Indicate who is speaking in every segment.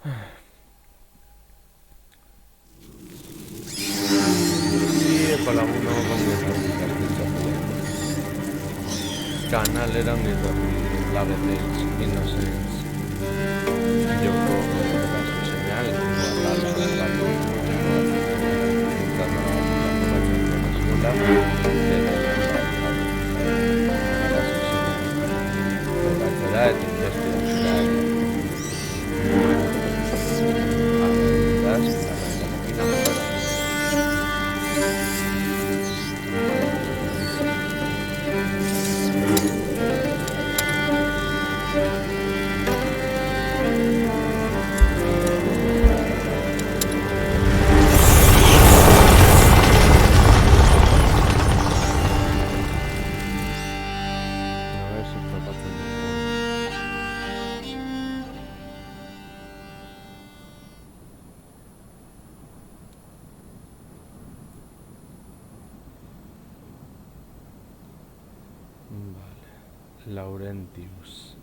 Speaker 1: Y palaguno kanal eran etorri Lagertales Innocence joko basu señal Laurentius.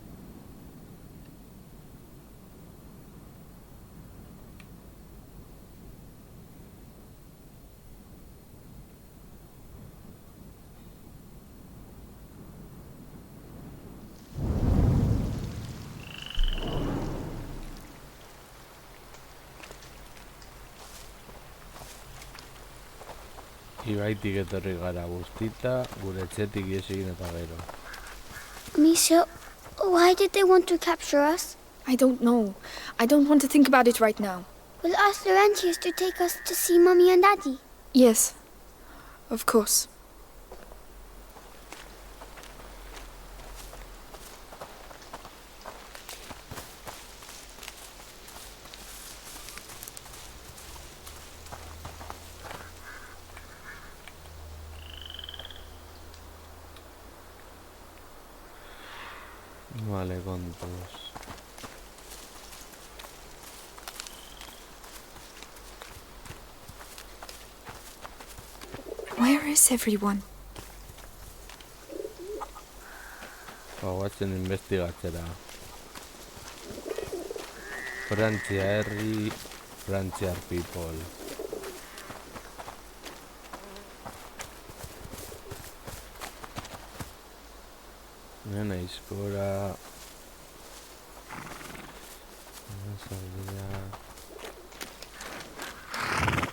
Speaker 1: Ibaitik etorri gara guztita, gure etxetik ihes egin eta gero.
Speaker 2: Misha, why did they want to capture us?
Speaker 3: I don't know. I don't want to think about it right now.
Speaker 2: We'll ask Laurentius to take us to see Mummy and Daddy.
Speaker 3: Yes, of course.
Speaker 1: Vale, contos.
Speaker 3: Where is everyone?
Speaker 1: Guatzen investigatzera. Frantzia herri, Frantziar people. Nena izkora.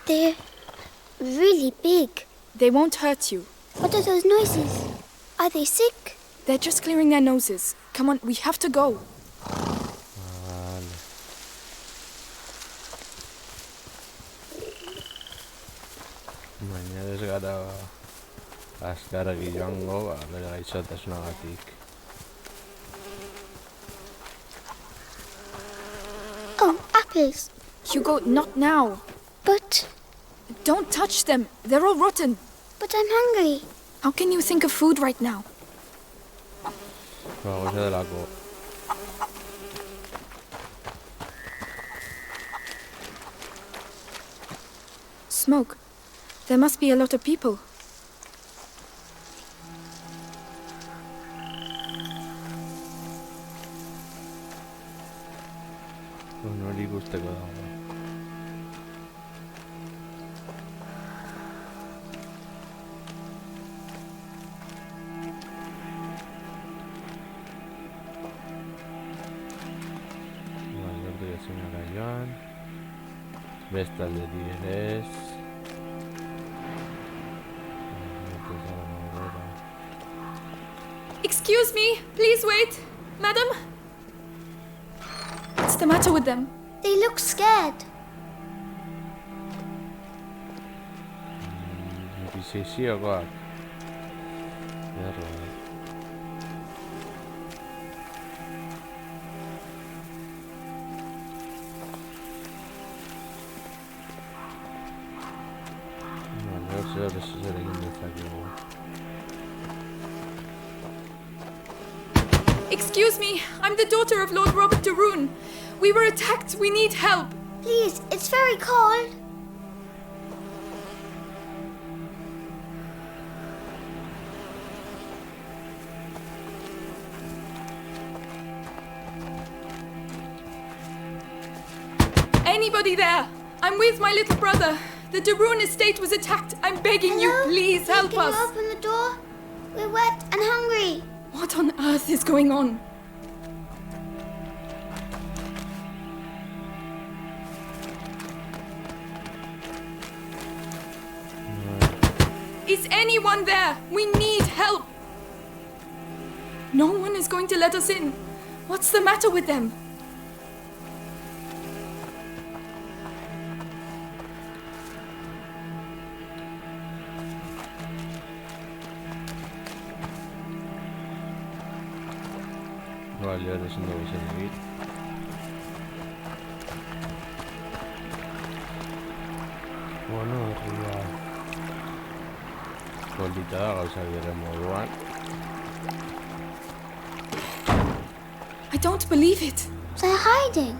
Speaker 2: They're really big.
Speaker 3: They won't hurt you.
Speaker 2: What are those noises? Are they sick?
Speaker 3: They're just clearing their noses. Come on, we have to go.
Speaker 1: Vale. Baina ez gara azkaragi joango, bere gaixotasunagatik.
Speaker 2: Oh, apples.
Speaker 3: Hugo, not now.
Speaker 2: But
Speaker 3: Don't touch them. They're all rotten.
Speaker 2: I'm hungry.
Speaker 3: How can you think of food right now?
Speaker 1: Goxe delako.
Speaker 3: Smoke. There must be a lot of people.
Speaker 1: Hori guzteko dago. Joan. Bestaldetik ere ez.
Speaker 3: Excuse me, please wait. Madam? What's the matter with them?
Speaker 2: They look scared.
Speaker 1: Biziziokoak. Erro, zer egin dezakegu.
Speaker 3: Excuse me, I'm the daughter of Lord Robert de Rune. We were attacked, we need help.
Speaker 2: Please, it's very cold.
Speaker 3: Anybody there? I'm with my little brother. The Darun estate was attacked. I'm begging you,
Speaker 2: Hello?
Speaker 3: please help
Speaker 2: Can
Speaker 3: us.
Speaker 2: you open the door? We're wet and hungry.
Speaker 3: What on earth is going on? Is anyone there? We need help. No one is going to let us in. What's the matter with them?
Speaker 1: Vale, ahora sí no vais a seguir. Bueno, arriba. Polita gauza bere moduan.
Speaker 3: I don't believe it.
Speaker 2: They're hiding.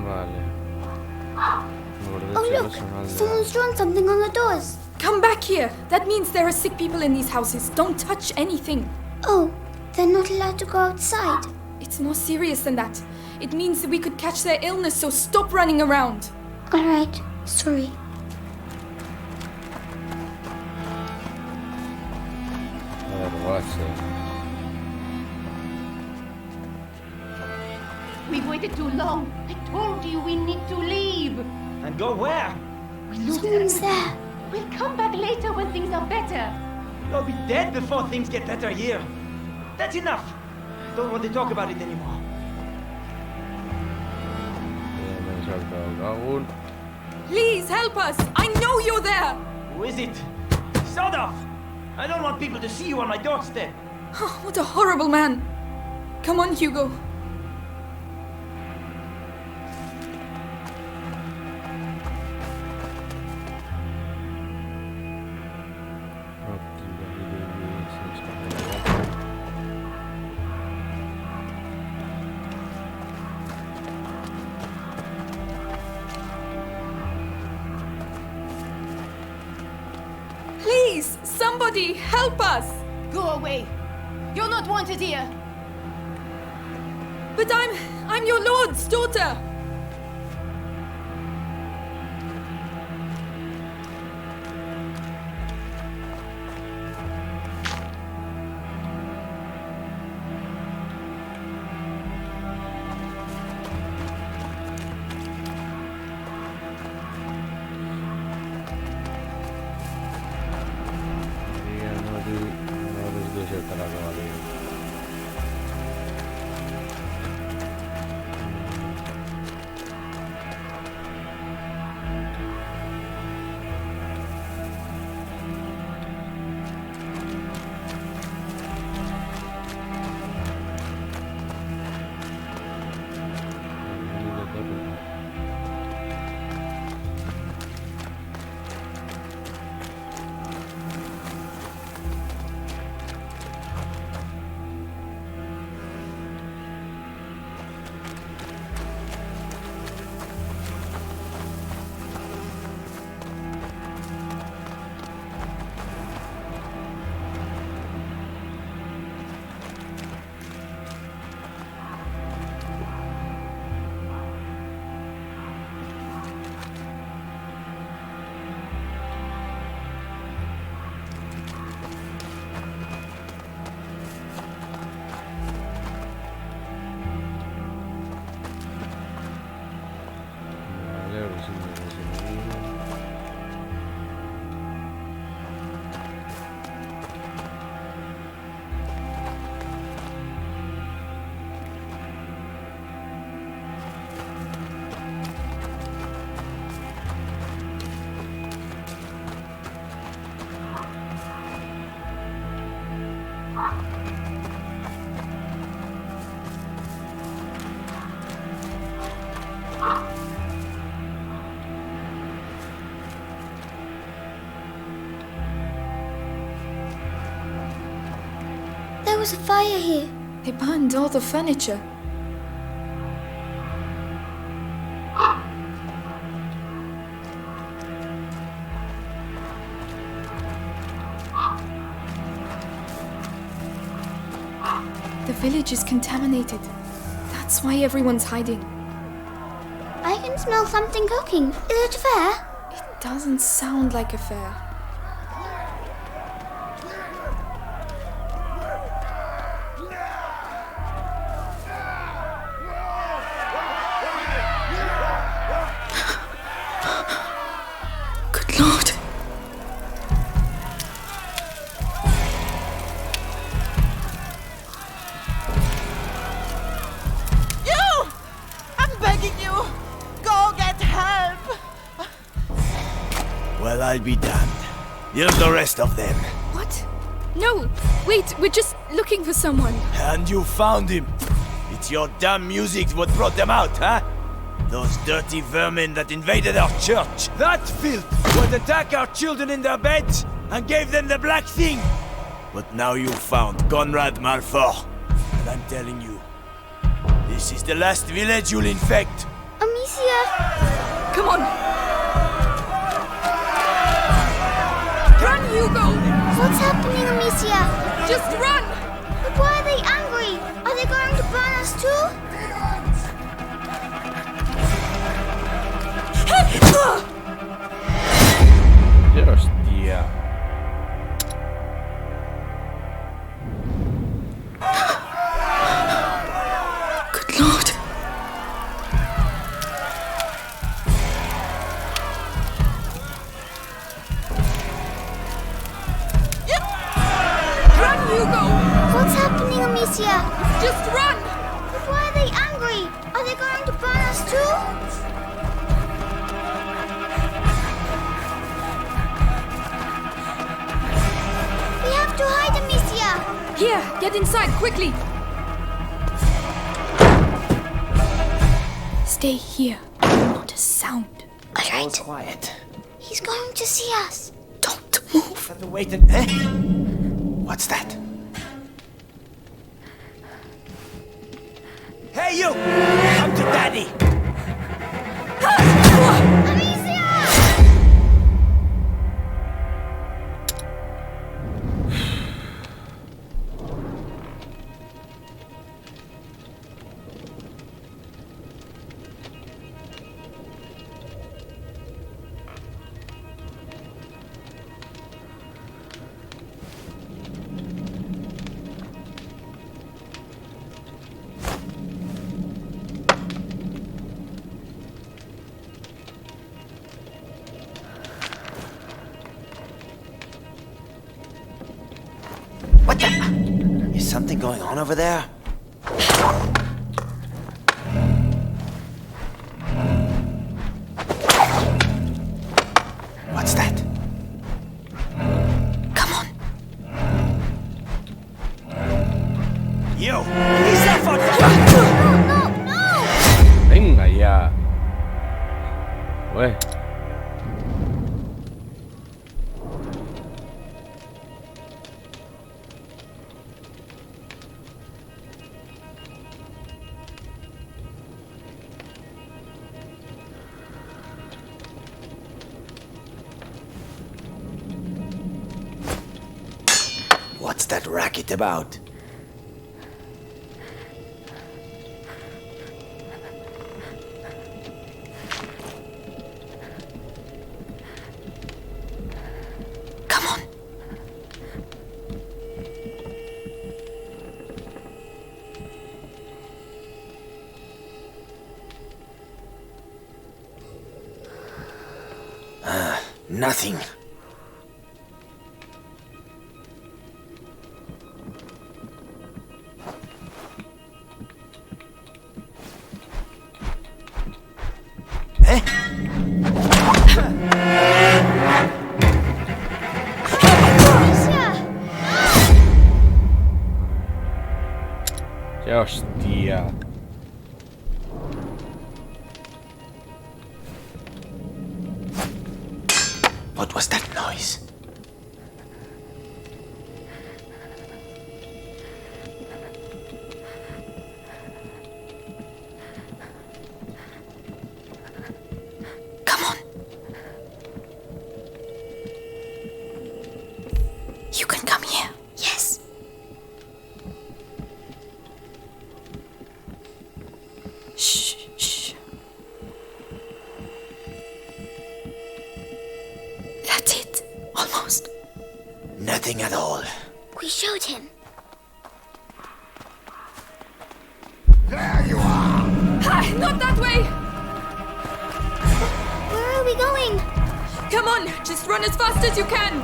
Speaker 1: Vale.
Speaker 2: Oh, look! Someone's drawn something on the doors.
Speaker 3: Come back here. That means there are sick people in these houses. Don't touch anything.
Speaker 2: Oh, they're not allowed to go outside.
Speaker 3: It's more serious than that. It means that we could catch their illness, so stop running around.
Speaker 2: All right, sorry.
Speaker 1: A ver, guache.
Speaker 4: We've waited too long. I told you we need to leave.
Speaker 5: And go where?
Speaker 2: Someone's there.
Speaker 4: We'll come back later when things are better.
Speaker 5: You'll be dead before things get better here. That's enough. Don't want to talk about it anymore.
Speaker 1: Me han saltado Gaul.
Speaker 3: Please help us. I know you're there.
Speaker 5: Who is it? Sod off! I don't want people to see you on my doorstep.
Speaker 3: Oh, what a horrible man. Come on, Hugo. Please, somebody help us.
Speaker 4: Go away. You're not wanted here.
Speaker 3: But I'm your lord's daughter.
Speaker 1: No les deserta la caballería. Vale, a ver si me consigo.
Speaker 2: there was a fire here?
Speaker 3: They burned all the furniture. The village is contaminated. That's why everyone's hiding.
Speaker 2: I can smell something cooking. Is it fair?
Speaker 3: It doesn't sound like a fair. Good Lord.
Speaker 6: You! I'm begging you! Go get help!
Speaker 7: Well, I'll be damned. Here's the rest of them.
Speaker 3: What? No! Wait, we're just looking for someone.
Speaker 7: And you found him. It's your damn music what brought them out, huh? Those dirty vermin that invaded our church. That filth would attack our children in their beds and gave them the black thing. But now you found Conrad Malfour. And I'm telling you, this is the last village you'll infect.
Speaker 2: Amicia!
Speaker 3: Come on! Run, Hugo!
Speaker 2: What's happening, Amicia?
Speaker 3: Just run!
Speaker 2: But why are they angry? Are they going to burn us too?
Speaker 1: Hostia.
Speaker 3: Good Lord. Run, Hugo!
Speaker 2: What's happening, Amicia?
Speaker 3: Just run!
Speaker 2: But why are they angry? Are they going to burn us too? We have to hide, Amicia!
Speaker 3: Here, get inside, quickly! Stay here. Not a sound.
Speaker 2: Alright.
Speaker 5: Quiet.
Speaker 2: He's going to see us.
Speaker 3: Don't move.
Speaker 5: Have to wait and... Eh? What's that? Hey, you! Come to Daddy!
Speaker 2: Amicia!
Speaker 5: What the? Is something going on over there? What's that?
Speaker 3: Come on.
Speaker 5: You! He's up for
Speaker 1: Venga ya. Güey.
Speaker 5: What's that racket about?
Speaker 3: Come on.
Speaker 5: Nothing. Eh?
Speaker 2: Amicia!
Speaker 1: ¡Qué hostia!
Speaker 5: What was that noise?
Speaker 3: You can come here.
Speaker 2: Yes.
Speaker 3: Shh, shh. That's it. Almost.
Speaker 7: Nothing at all.
Speaker 2: We showed him.
Speaker 3: Ah, not that way!
Speaker 2: Where are we going?
Speaker 3: Come on, just run as fast as you can!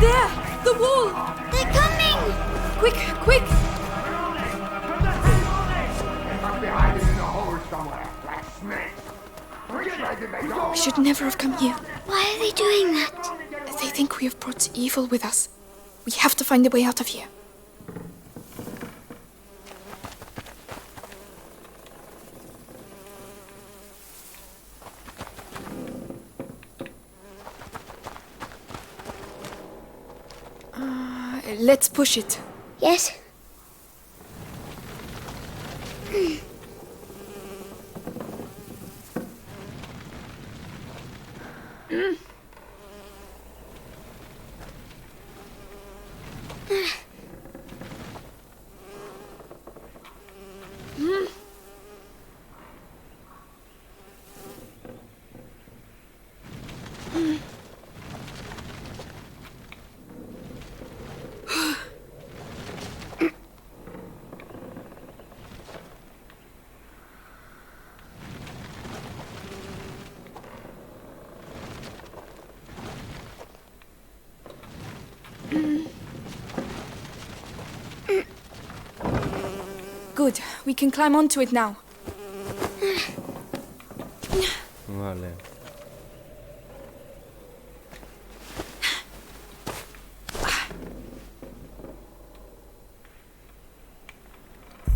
Speaker 3: There! The wall!
Speaker 2: They're coming!
Speaker 3: Quick, quick!
Speaker 8: Behind it in the hole somewhere, like snakes.
Speaker 3: We should never have come here.
Speaker 2: Why are they doing that?
Speaker 3: They think we have brought evil with us. We have to find a way out of here. Let's push it.
Speaker 2: Yes.
Speaker 3: Good. We can climb onto it now.
Speaker 1: Vale.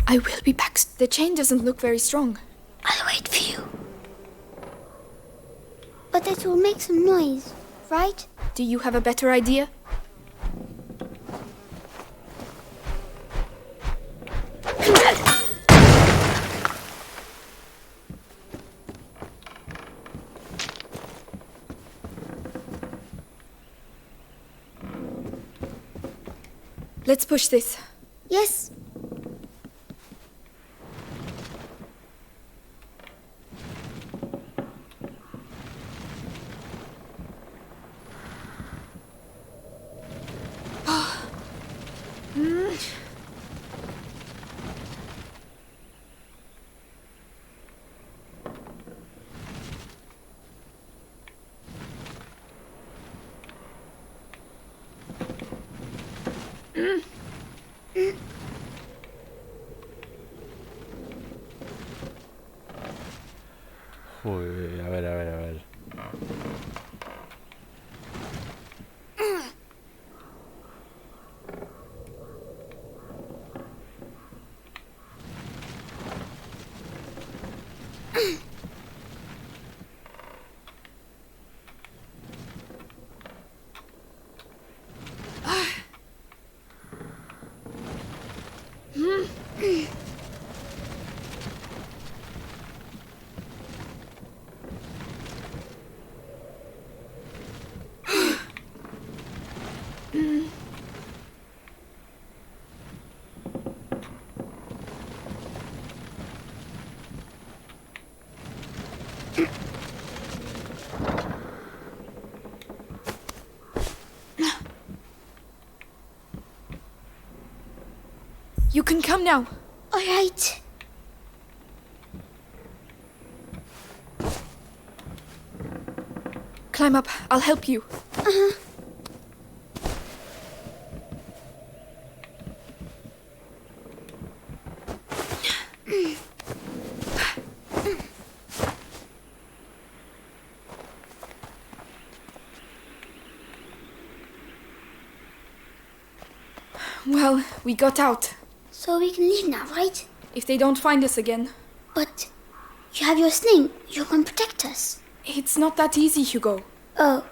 Speaker 3: I will be back. The chain doesn't look very strong.
Speaker 2: I'll wait for you. But it will make some noise, right?
Speaker 3: Do you have a better idea? Let's push this.
Speaker 2: Yes.
Speaker 1: Uy, a ver, a ver, a ver.
Speaker 3: You can come now.
Speaker 2: All right.
Speaker 3: Climb up. I'll help you. Well, we got out.
Speaker 2: So we can leave now, right?
Speaker 3: If they don't find us again.
Speaker 2: But you have your sling. You can protect us.
Speaker 3: It's not that easy, Hugo.
Speaker 2: Oh.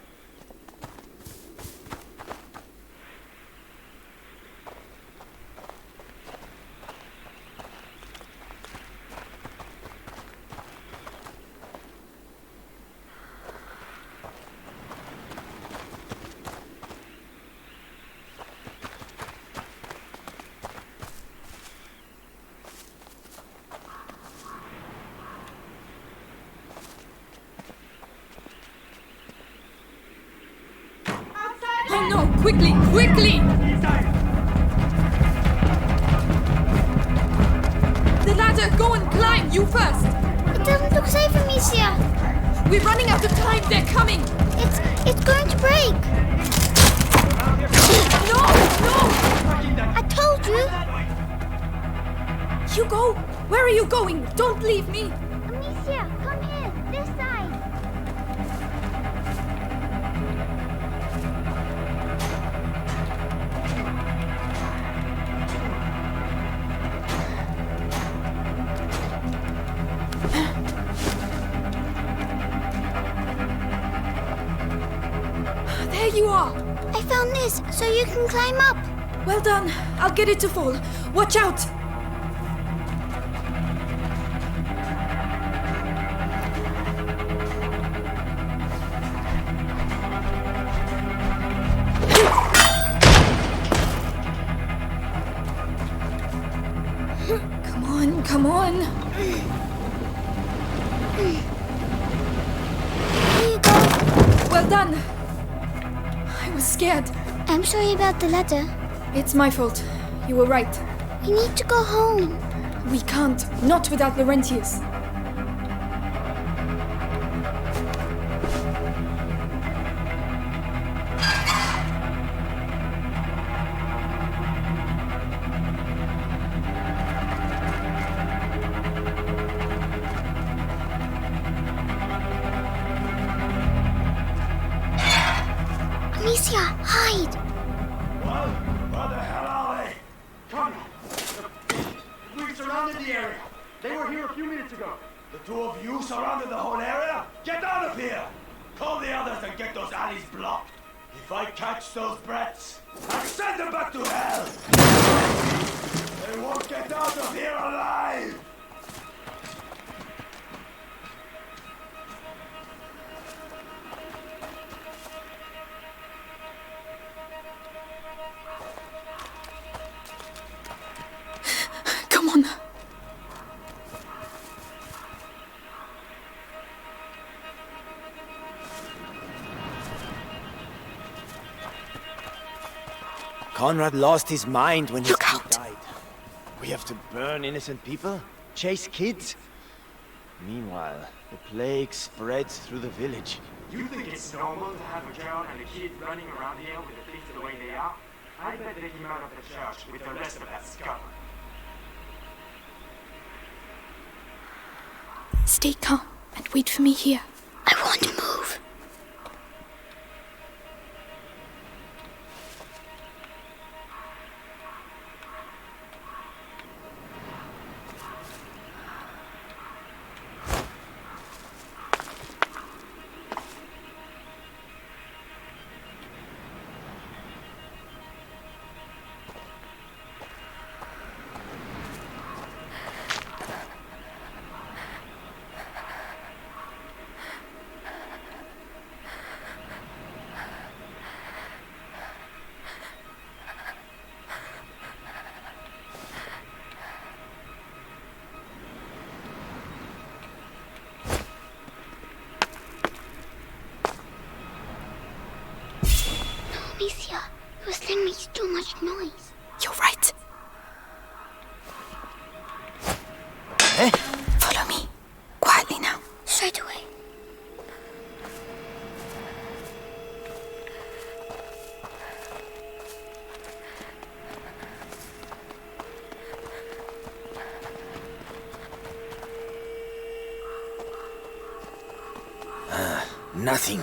Speaker 3: quickly, quickly! The ladder, go and climb, you first!
Speaker 2: It doesn't look safe, Amicia.
Speaker 3: We're running out of time, they're coming!
Speaker 2: It's going to break.
Speaker 3: No, no!
Speaker 2: I told you.
Speaker 3: Hugo, where are you going? Don't leave me!
Speaker 2: Amicia, come here. This side.
Speaker 3: There you are!
Speaker 2: I found this, so you can climb up.
Speaker 3: Well done. I'll get it to fall. Watch out! Come on, come on.
Speaker 2: Here you go.
Speaker 3: Well done. I was scared.
Speaker 2: I'm sorry about the ladder.
Speaker 3: It's my fault. You were right.
Speaker 2: We need to go home.
Speaker 3: We can't. Not without Laurentius.
Speaker 2: Amicia, hide.
Speaker 7: Well, where the hell are they?
Speaker 8: Come on. We surrounded the area. They were here a few minutes ago.
Speaker 7: The two of you surrounded the whole area? Get out of here! Call the others and get those alleys blocked. If I catch those brats, I'll send them back to hell! They won't get out of here alive!
Speaker 3: Come on.
Speaker 5: Conrad lost his mind when his
Speaker 3: Look
Speaker 5: kid
Speaker 3: out.
Speaker 5: died. We have to burn innocent people? Chase kids? Meanwhile, the plague spreads through the village.
Speaker 8: You think it's normal to have a girl and a kid running around here with the things the way they are? I bet they came out of the church with the rest of that scum.
Speaker 3: Stay calm and wait for me here.
Speaker 2: I want to move. Amicia, whistling makes too much noise.
Speaker 3: You're right.
Speaker 5: Eh?
Speaker 3: Follow me. Quietly now.
Speaker 2: Straight away.
Speaker 5: Nothing.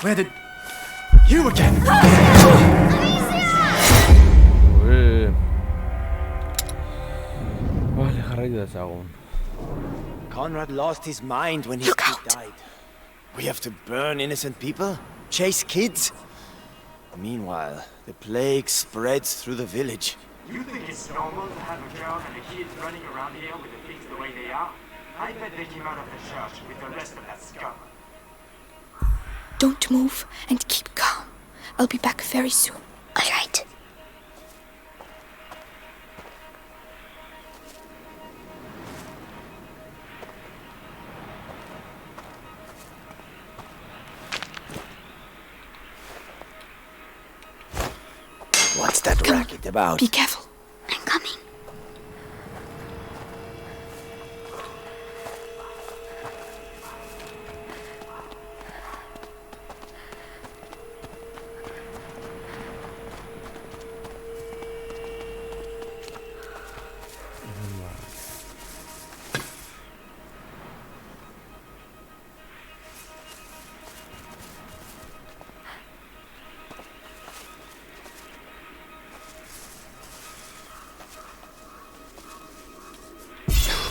Speaker 5: Where did... You again!
Speaker 2: Amicia!
Speaker 1: Jarri dezagun.
Speaker 5: Conrad lost his mind when his
Speaker 2: Look
Speaker 5: kid
Speaker 2: out.
Speaker 5: died. We have to burn innocent people? Chase kids? Meanwhile, the plague spreads through the village.
Speaker 8: You think it's normal to have a girl and a kid running around here with the things the way they are? I bet they came out of the church with the rest of that scum.
Speaker 3: Don't move and keep calm. I'll be back very soon.
Speaker 2: All right.
Speaker 5: What's that
Speaker 3: Come on.
Speaker 5: racket about?
Speaker 3: Be careful.
Speaker 2: I'm coming.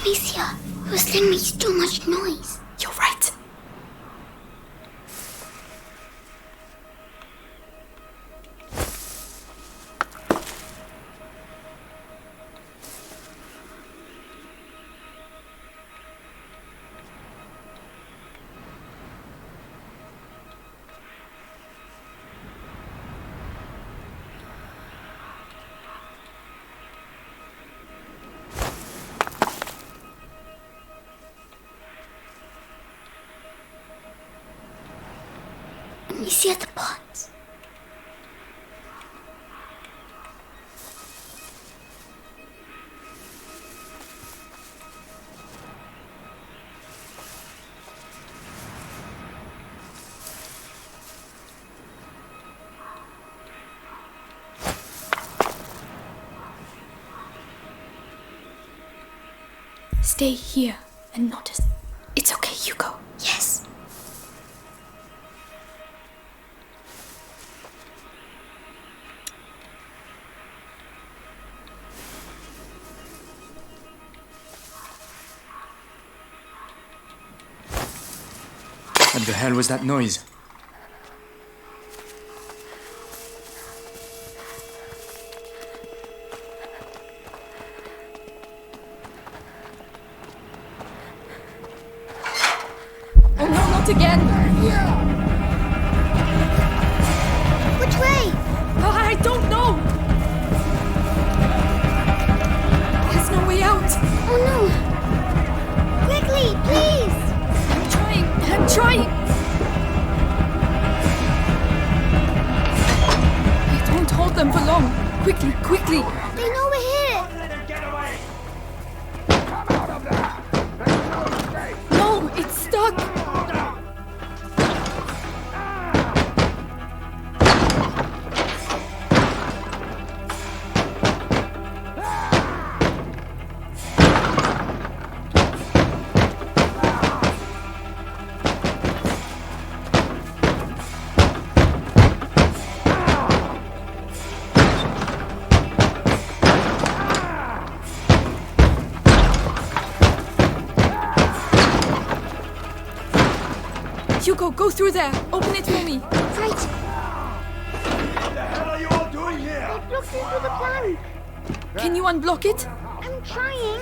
Speaker 2: Amicia, whistling makes too much noise.
Speaker 3: You're right.
Speaker 2: Amicia, the pots.
Speaker 3: Stay here and notice. It's okay, Hugo.
Speaker 2: Yes.
Speaker 9: What the hell was that noise?
Speaker 3: Oh no, not again!
Speaker 2: Which way?
Speaker 3: Oh, I don't know! There's no way out!
Speaker 2: Oh no. Quickly, please.
Speaker 3: I'm trying! It won't hold them for long. Quickly, quickly!
Speaker 2: They know we're here.
Speaker 8: Let them get away!
Speaker 3: No, it's stuck! Hugo, go through there. Open it for me.
Speaker 2: Right.
Speaker 7: What the hell are you all doing here?
Speaker 2: Look into the plank.
Speaker 3: Can you unblock it?
Speaker 2: I'm trying.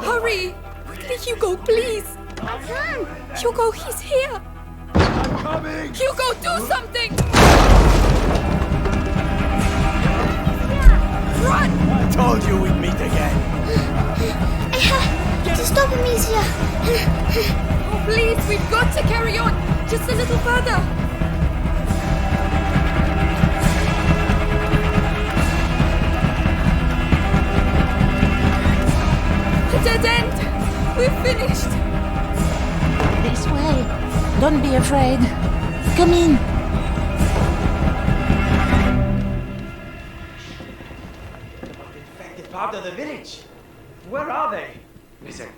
Speaker 3: Hurry! Quickly, Hugo, please!
Speaker 2: I can.
Speaker 3: Hugo, he's here!
Speaker 7: I'm coming!
Speaker 3: Hugo, do something! Run!
Speaker 7: I told you we'd meet again.
Speaker 2: I have to stop Amicia.
Speaker 3: Oh, please, we've got to carry on! Just a little further! A dead end! We're finished!
Speaker 6: This way. Don't be afraid. Come in.
Speaker 8: Infected part of the village. Where are they? Listen,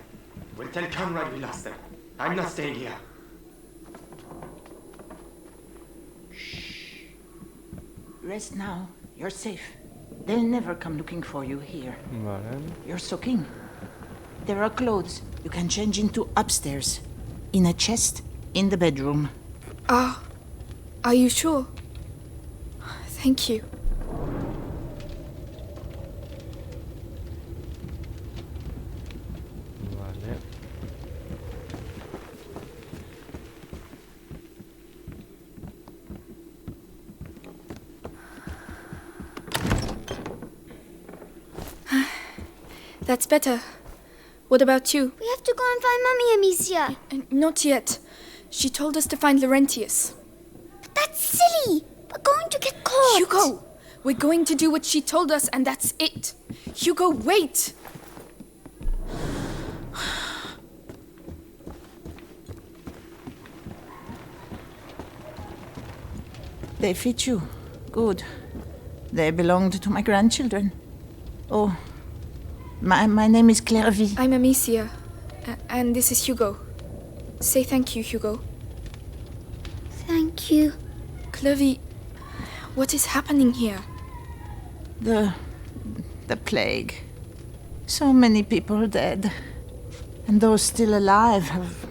Speaker 8: we'll tell Conrad we lost them. I'm not staying here.
Speaker 6: Rest now. You're safe. They'll never come looking for you here.
Speaker 1: Vale.
Speaker 6: You're soaking. There are clothes you can change into upstairs. In a chest in the bedroom.
Speaker 3: Are you sure? Thank you.
Speaker 1: Vale.
Speaker 3: That's better. What about you?
Speaker 2: We have to go and find Mummy, Amicia.
Speaker 3: Not yet. She told us to find Laurentius.
Speaker 2: But that's silly. We're going to get caught.
Speaker 3: Hugo! We're going to do what she told us, and that's it. Hugo, wait!
Speaker 6: They fit you. Good. They belonged to my grandchildren. Oh, my name is Clairvy.
Speaker 3: I'm Amicia, and this is Hugo. Say thank you, Hugo.
Speaker 2: Thank you.
Speaker 3: Clovey, what is happening here?
Speaker 6: The plague. So many people dead. And those still alive have...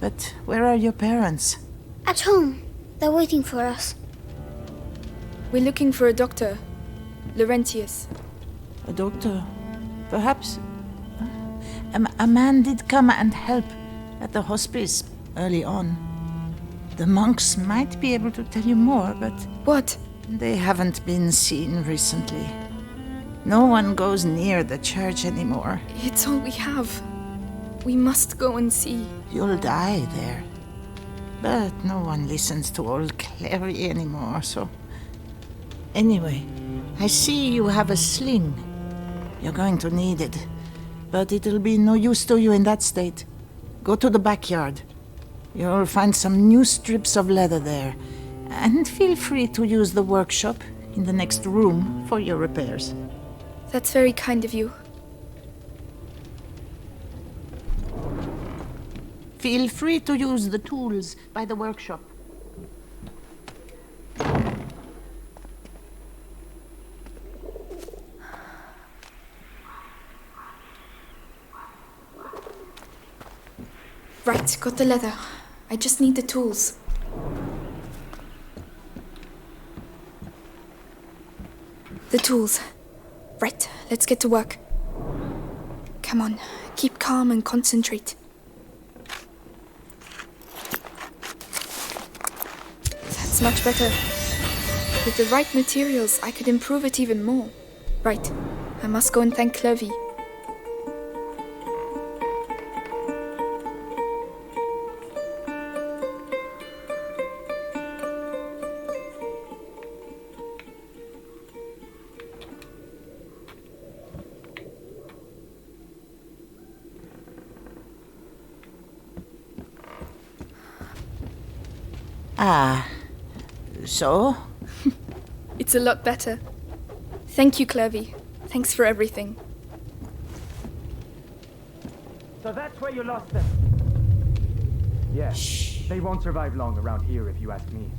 Speaker 6: But where are your parents?
Speaker 2: At home. They're waiting for us.
Speaker 3: We're looking for a doctor. Laurentius.
Speaker 6: A doctor? Perhaps? A man did come and help at the hospice early on. The monks might be able to tell you more, but...
Speaker 3: What?
Speaker 6: They haven't been seen recently. No one goes near the church anymore.
Speaker 3: It's all we have. We must go and see.
Speaker 6: You'll die there. But no one listens to old Clary anymore, so... Anyway, I see you have a sling. You're going to need it. But it'll be no use to you in that state. Go to the backyard. You'll find some new strips of leather there. And feel free to use the workshop in the next room for your repairs.
Speaker 3: That's very kind of you.
Speaker 6: Feel free to use the tools by the workshop.
Speaker 3: Right, got the leather. I just need the tools. The tools. Right, let's get to work. Come on, keep calm and concentrate. That's much better. With the right materials, I could improve it even more. Right, I must go and thank Clovey.
Speaker 6: So?
Speaker 3: It's a lot better. Thank you, Clovey. Thanks for everything.
Speaker 8: So that's where you lost them? Yes. They won't survive long around here if you ask me.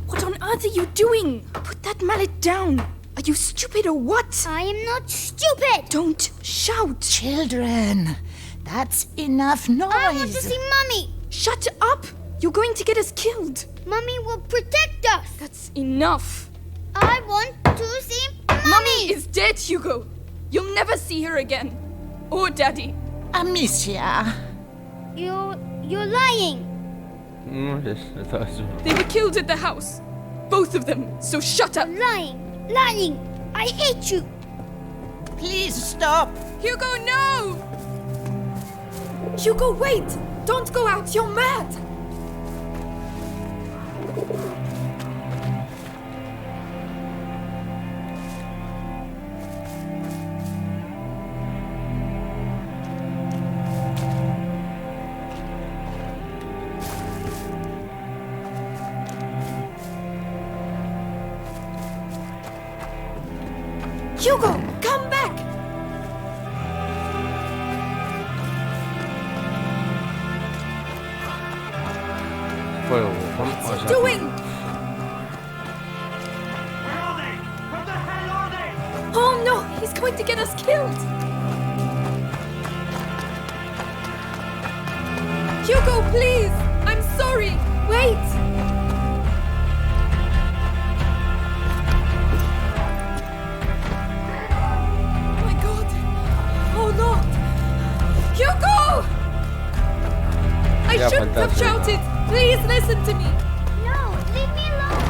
Speaker 3: What on earth are you doing? Put that mallet down. Are you stupid or what?
Speaker 2: I am not stupid.
Speaker 3: Don't shout.
Speaker 6: Children, that's enough noise.
Speaker 2: I want to see Mummy.
Speaker 3: Shut up. You're going to get us killed.
Speaker 2: Mummy will protect us.
Speaker 3: That's enough.
Speaker 2: I want to see Mummy.
Speaker 3: Mummy is dead, Hugo. You'll never see her again. Or Daddy.
Speaker 6: Amicia.
Speaker 2: You're lying.
Speaker 1: Yes, I thought so.
Speaker 3: They were killed at the house. Both of them. So shut up.
Speaker 2: Lying. I hate you.
Speaker 6: Please stop.
Speaker 3: Hugo, no! Hugo, wait! Don't go out. You're mad. Hugo, come back!
Speaker 1: Fuego.
Speaker 3: What's he doing?
Speaker 8: Where are they? Where the hell are they?
Speaker 3: going to get us killed. Hugo, please! I'm sorry! Wait! My God! Oh Lord! Hugo! I
Speaker 1: Yeah,
Speaker 3: shouldn't have
Speaker 1: fantastic.
Speaker 3: shouted! Please listen to me!
Speaker 2: No, leave me alone.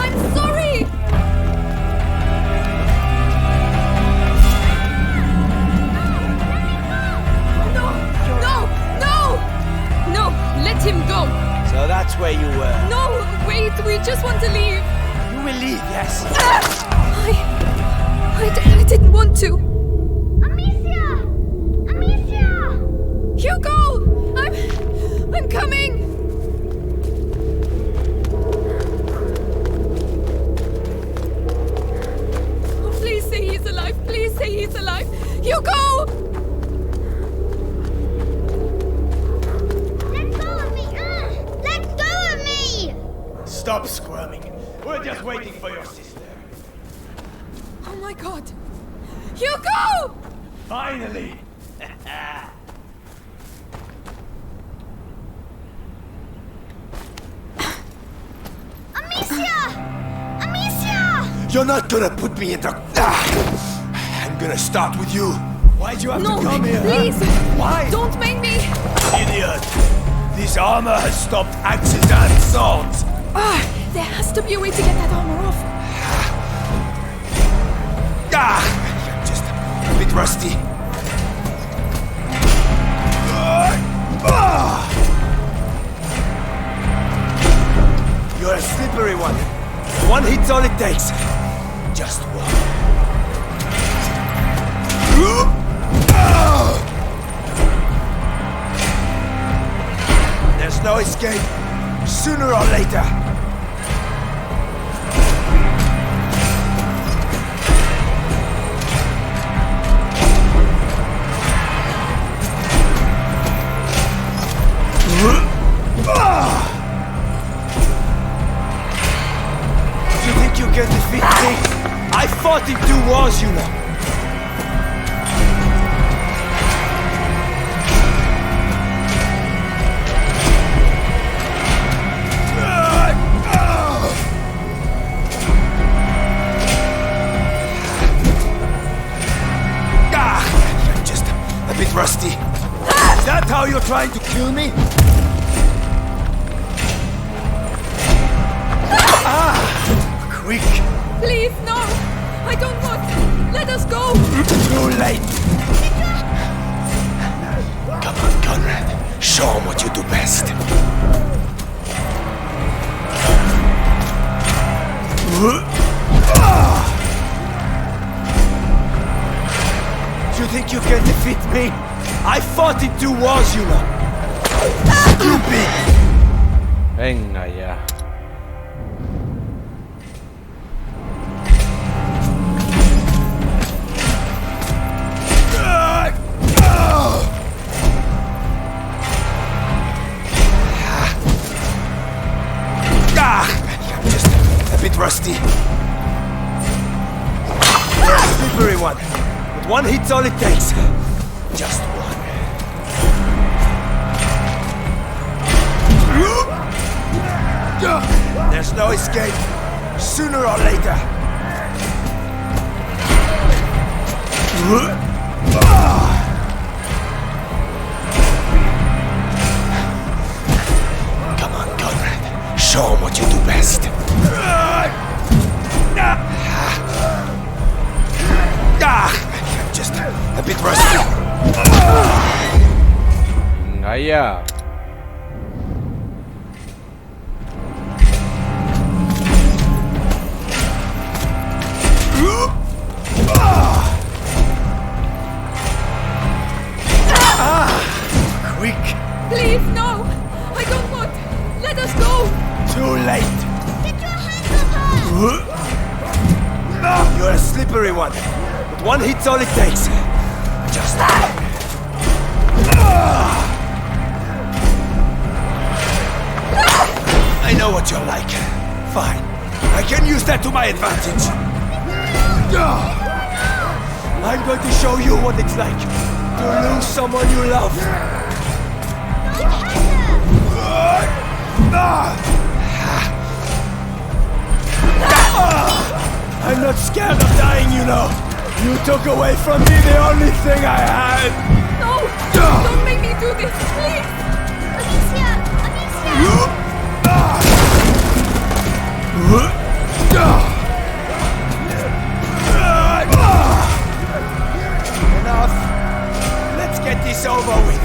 Speaker 3: I'm sorry! No! No! No! No! Let him go!
Speaker 7: So that's where you were.
Speaker 3: No! Wait! We just want to leave!
Speaker 7: You will leave, yes.
Speaker 3: I didn't want to!
Speaker 2: Amicia! Amicia!
Speaker 3: Hugo! I'm coming! Oh, please say he's alive! Please say he's alive! Hugo!
Speaker 2: Let go of me! Let go of me!
Speaker 7: Stop squirming. We're just waiting for your sister.
Speaker 3: Oh my God! Hugo!
Speaker 7: Finally!
Speaker 2: Amicia! Amicia!
Speaker 7: You're not gonna put me in the... I'm gonna start with you. Why'd you have
Speaker 3: No,
Speaker 7: to come here? huh?
Speaker 3: please!
Speaker 7: Why?
Speaker 3: Don't make me!
Speaker 7: Idiot! This armor has stopped axes and swords.
Speaker 3: There has to be a way to get that armor off.
Speaker 7: You're just a bit rusty. You're a slippery one. One hit's all it takes. Just one. There's no escape. Sooner or later. You think you can defeat me? I fought in 2 wars, you know. You're just a bit rusty. Is that how you're trying to kill me? Quick!
Speaker 3: Please, no! I don't want... Let us go!
Speaker 7: Too late! Come on, Conrad. Show 'em what you do best. Do you think you can defeat me? I fought in 2 wars, you know. Stupid!
Speaker 1: Venga ya.
Speaker 7: I'm just a bit rusty. You're a slippery one. But one hit's all it takes. Just one. There's no escape. Sooner or later. Come on, Conrad. Show 'em what you do best. I'm just a bit rusty.
Speaker 1: Venga ya.
Speaker 7: Quick!
Speaker 3: Please, no! I don't want... Let us go!
Speaker 7: Too late!
Speaker 2: Get your hands off her!
Speaker 7: You're a slippery one. But one hit's all it takes. Just... I know what you're like. Fine. I can use that to my advantage. I'm going to show you what it's like to lose someone you love. I'm not scared of dying, you know. You took away from me the only thing I had.
Speaker 3: No! Don't make me do this, please!
Speaker 2: Amicia!
Speaker 7: Enough. Let's get this over with.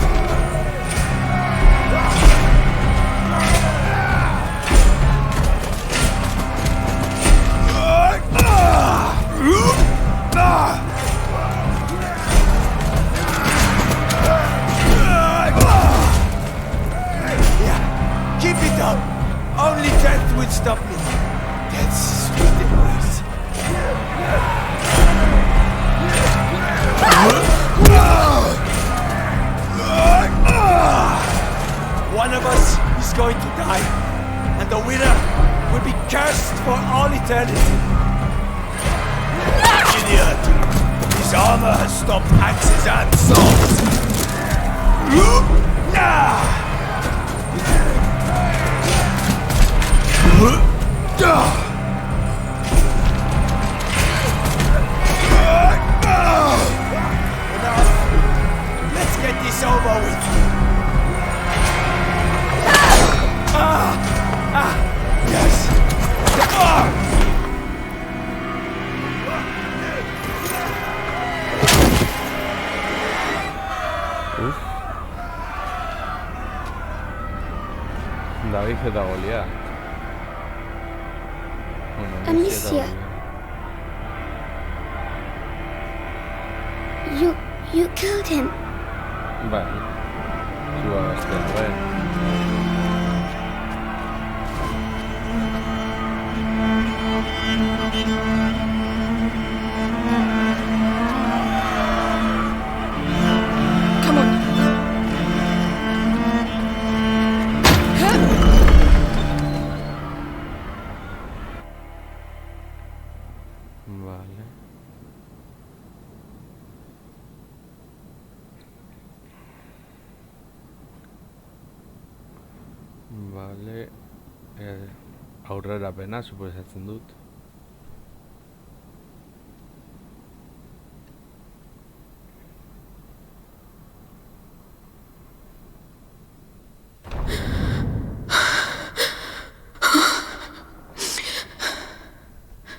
Speaker 7: Yeah, keep it up. Only death will stop me. That's sweet and nice. One of us is going to die, and the winner will be cursed for all eternity. Idiot! His armor has stopped axes and swords. Enough. Let's get this over with. Yes.
Speaker 1: David eta Goliat. Bueno,
Speaker 2: Amicia. You killed him.
Speaker 1: Bai. Zua gaztean, bai.
Speaker 3: Come on.
Speaker 1: Vale. Vale. Aurrerapena suposatzen dut.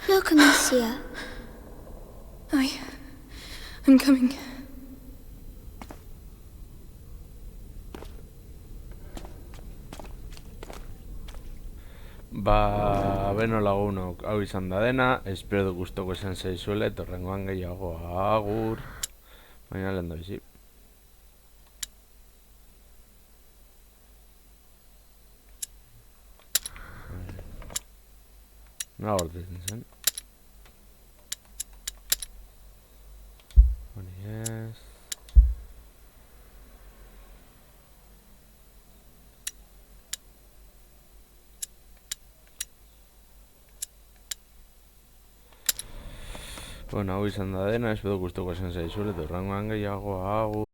Speaker 2: Look, Amicia.
Speaker 3: I'm coming.
Speaker 1: Ba, beno lagunok, hau izan da dena, espero du gustoko esan zaizuela, eta horrengoan gehiago agur. Baina lehen da bizi. Nola gortezen zen? Honi ez... Bueno, hau izan da dena, espero gustoko esan zaizuela, eta horrengoan gehiago agur.